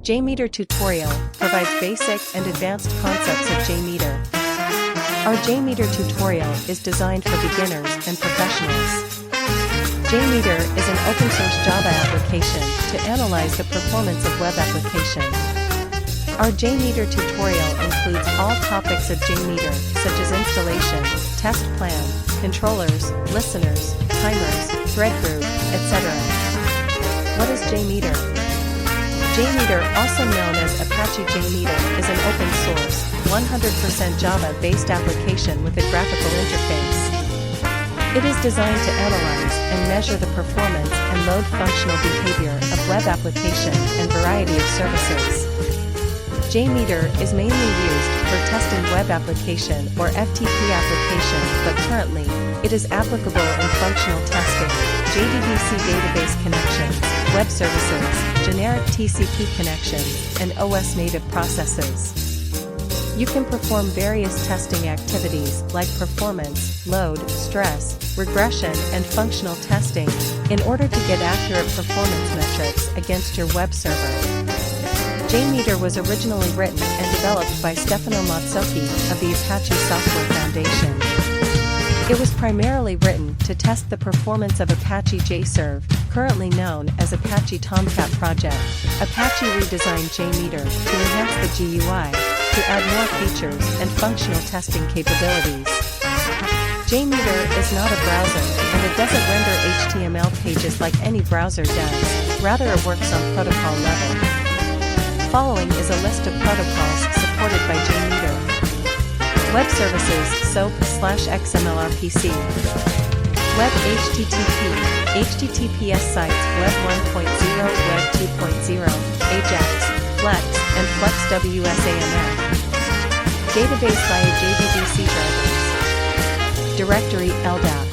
JMeter tutorial provides basic and advanced concepts of JMeter. Our JMeter tutorial is designed for beginners and professionals. JMeter is an open-source Java application to analyze the performance of web applications. Our JMeter tutorial includes all topics of JMeter, such as installation, test plan, controllers, listeners, timers, thread group, etc. What is JMeter? JMeter, also known as Apache JMeter, is an open-source, 100% Java-based application with a graphical interface. It is designed to analyze and measure the performance and load functional behavior of web application and variety of services. JMeter is mainly used for testing web application or FTP application, but currently, it is applicable in functional testing, JDBC database connections, web services, generic TCP connections, and OS native processes. You can perform various testing activities like performance, load, stress, regression, and functional testing in order to get accurate performance metrics against your web server. JMeter was originally written and developed by Stefano Mazzocchi of the Apache Software Foundation. It was primarily written to test the performance of Apache JServe, currently known as Apache Tomcat Project. Apache redesigned JMeter to enhance the GUI, to add more features and functional testing capabilities. JMeter is not a browser, and it doesn't render HTML pages like any browser does, rather it works on protocol level. Following is a list of protocols supported by JMeter. Web services SOAP/XMLRPC. Web HTTP, HTTPS sites Web 1.0, Web 2.0, AJAX, Flex, and Flux WSAML. Database via JDBC drivers. Directory LDAP.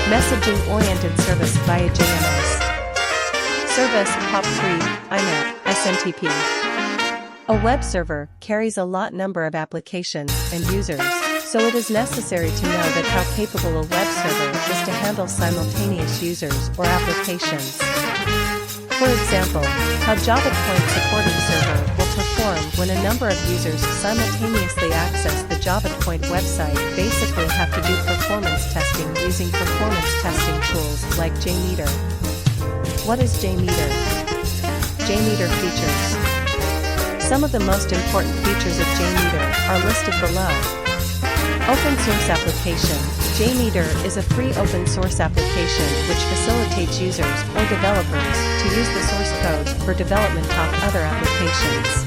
Messaging-oriented service via JMS. Service POP3, IMAP, SMTP. A web server carries a lot number of applications and users, so it is necessary to know that how capable a web server is to handle simultaneous users or applications. For example, how JavaPoint supported server will perform when a number of users simultaneously access the JavaPoint website basically have to do performance testing using performance testing tools like JMeter. What is JMeter? JMeter features. Some of the most important features of JMeter are listed below. Open source application. JMeter is a free open source application which facilitates users or developers to use the source code for development of other applications.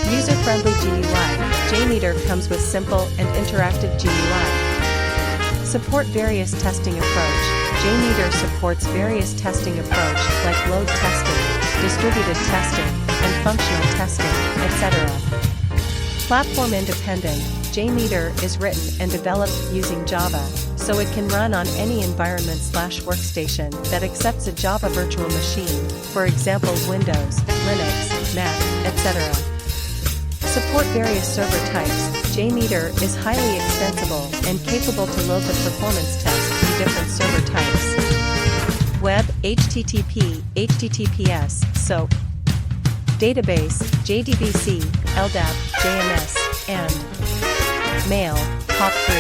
User-friendly GUI. JMeter comes with simple and interactive GUI. Support various testing approach. JMeter supports various testing approach like load testing, distributed testing, and functional testing, etc. Platform independent. JMeter is written and developed using Java, so it can run on any environment/workstation that accepts a Java virtual machine, for example Windows, Linux, Mac, etc. Support various server types. JMeter is highly extensible and capable to load the performance test in different server types. Web, HTTP, HTTPS, SOAP. Database, JDBC, LDAP, JMS, and Mail, POP3.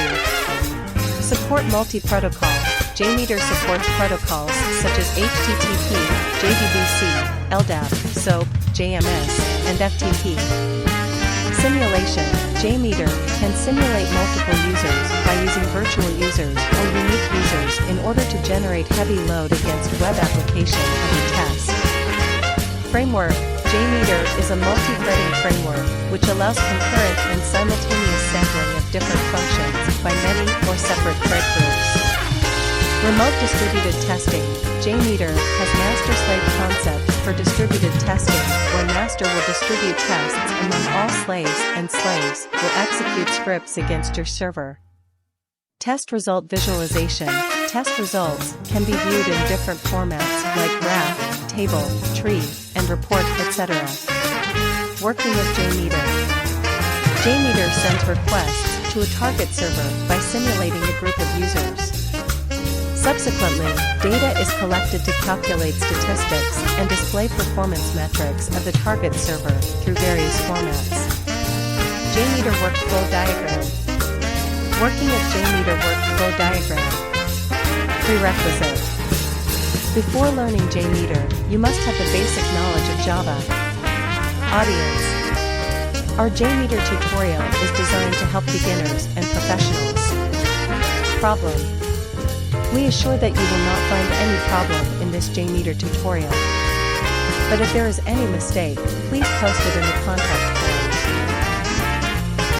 Support multi-protocol. JMeter supports protocols such as HTTP, JDBC, LDAP, SOAP, JMS, and FTP. Simulation. JMeter can simulate multiple users by using virtual users or unique users in order to generate heavy load against web application under test. Framework. JMeter is a multi-threading framework which allows concurrent and simultaneous sampling of different functions by many or separate thread groups. Remote distributed testing. JMeter has master-slave concept for distributed testing, where master will distribute tests among all slaves and slaves will execute scripts against your server. Test result visualization. Test results can be viewed in different formats like graph, table, tree, and report, etc. Working with JMeter. JMeter sends requests to a target server by simulating a group of users. Subsequently, data is collected to calculate statistics and display performance metrics of the target server through various formats. JMeter Workflow Diagram. Working at JMeter Workflow Diagram. Prerequisite. Before learning JMeter, you must have the basic knowledge of Java. Audience. Our JMeter tutorial is designed to help beginners and professionals. Problem. We assure that you will not find any problem in this JMeter tutorial. But if there is any mistake, please post it in the contact